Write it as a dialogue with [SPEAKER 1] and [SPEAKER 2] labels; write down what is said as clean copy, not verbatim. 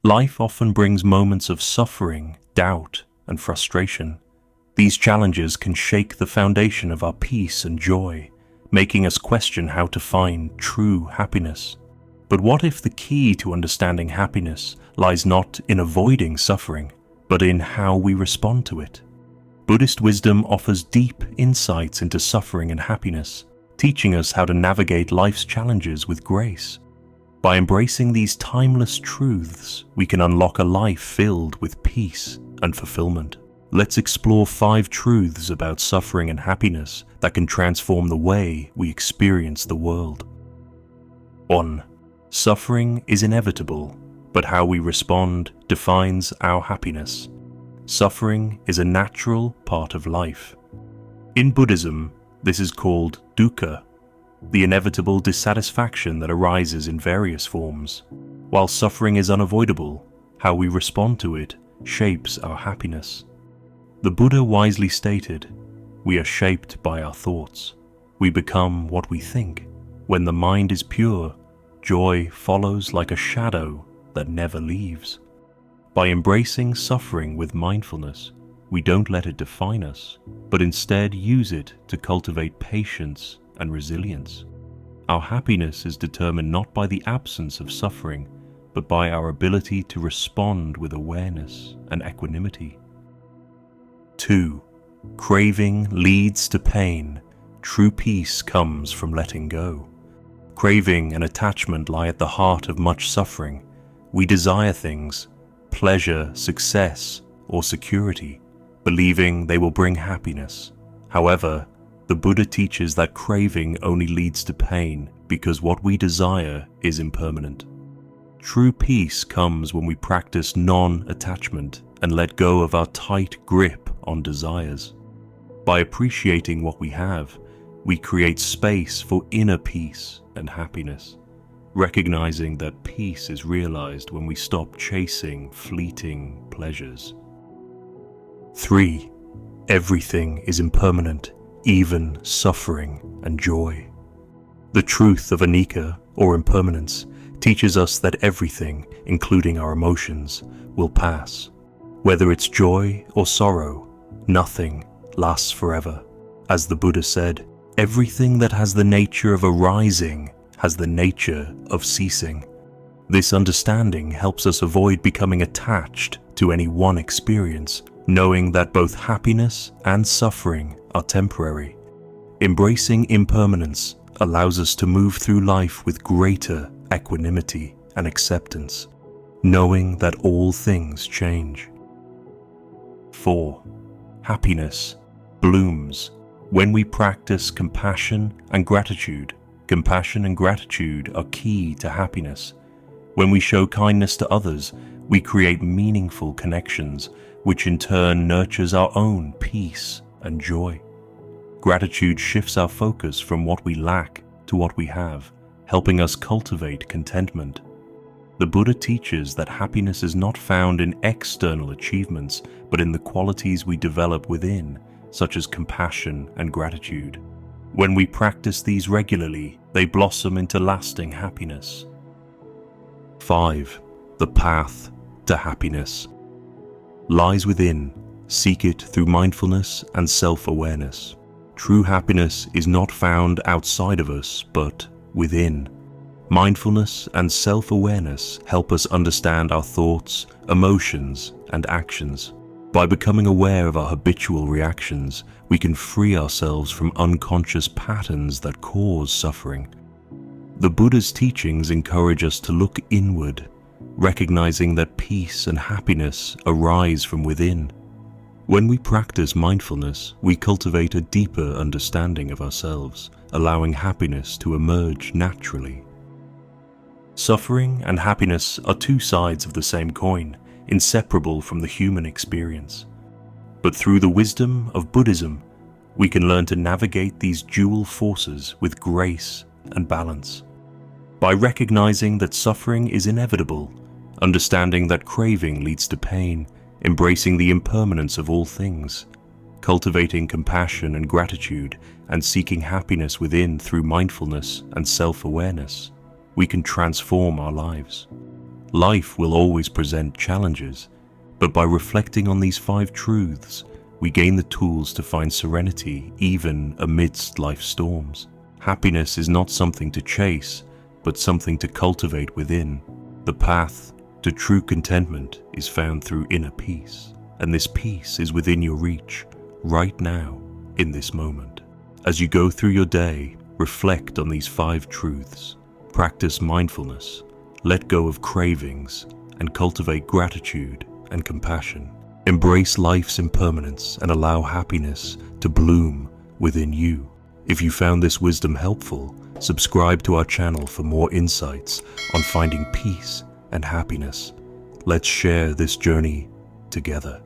[SPEAKER 1] Life often brings moments of suffering, doubt, and frustration. These challenges can shake the foundation of our peace and joy, making us question how to find true happiness. But what if the key to understanding happiness lies not in avoiding suffering, but in how we respond to it? Buddhist wisdom offers deep insights into suffering and happiness, teaching us how to navigate life's challenges with grace. By embracing these timeless truths, we can unlock a life filled with peace and fulfillment. Let's explore 5 truths about suffering and happiness that can transform the way we experience the world. 1. Suffering is inevitable, but how we respond defines our happiness. Suffering is a natural part of life. In Buddhism, this is called dukkha, the inevitable dissatisfaction that arises in various forms. While suffering is unavoidable, how we respond to it shapes our happiness. The Buddha wisely stated, "We are shaped by our thoughts. We become what we think. When the mind is pure, joy follows like a shadow that never leaves." By embracing suffering with mindfulness, we don't let it define us, but instead use it to cultivate patience and resilience. Our happiness is determined not by the absence of suffering, but by our ability to respond with awareness and equanimity. 2. Craving leads to pain. True peace comes from letting go. Craving and attachment lie at the heart of much suffering. We desire things, pleasure, success, or security, believing they will bring happiness. However, the Buddha teaches that craving only leads to pain because what we desire is impermanent. True peace comes when we practice non-attachment and let go of our tight grip on desires. By appreciating what we have, we create space for inner peace and happiness, recognizing that peace is realized when we stop chasing fleeting pleasures. 3. Everything is impermanent, even suffering and joy. The truth of anicca, or impermanence, teaches us that everything, including our emotions, will pass. Whether it's joy or sorrow, nothing lasts forever. As the Buddha said, everything that has the nature of arising has the nature of ceasing. This understanding helps us avoid becoming attached to any one experience, knowing that both happiness and suffering are temporary. Embracing impermanence allows us to move through life with greater equanimity and acceptance, knowing that all things change. 4. Happiness blooms when we practice compassion and gratitude. Compassion and gratitude are key to happiness. When we show kindness to others, we create meaningful connections, which in turn nurtures our own peace and joy. Gratitude shifts our focus from what we lack to what we have, helping us cultivate contentment. The Buddha teaches that happiness is not found in external achievements, but in the qualities we develop within, such as compassion and gratitude. When we practice these regularly, they blossom into lasting happiness. 5. The path to happiness lies within. Seek it through mindfulness and self-awareness. True happiness is not found outside of us, but within. Mindfulness and self-awareness help us understand our thoughts, emotions, and actions. By becoming aware of our habitual reactions, we can free ourselves from unconscious patterns that cause suffering. The Buddha's teachings encourage us to look inward, recognizing that peace and happiness arise from within. When we practice mindfulness, we cultivate a deeper understanding of ourselves, allowing happiness to emerge naturally. Suffering and happiness are two sides of the same coin, inseparable from the human experience. But through the wisdom of Buddhism, we can learn to navigate these dual forces with grace and balance. By recognizing that suffering is inevitable, understanding that craving leads to pain, embracing the impermanence of all things, cultivating compassion and gratitude, and seeking happiness within through mindfulness and self-awareness, we can transform our lives. Life will always present challenges, but by reflecting on these 5 truths, we gain the tools to find serenity even amidst life's storms. Happiness is not something to chase, but something to cultivate within. The path to true contentment is found through inner peace, and this peace is within your reach, right now, in this moment. As you go through your day, reflect on these 5 truths. Practice mindfulness, let go of cravings, and cultivate gratitude and compassion. Embrace life's impermanence and allow happiness to bloom within you. If you found this wisdom helpful, subscribe to our channel for more insights on finding peace and happiness. Let's share this journey together.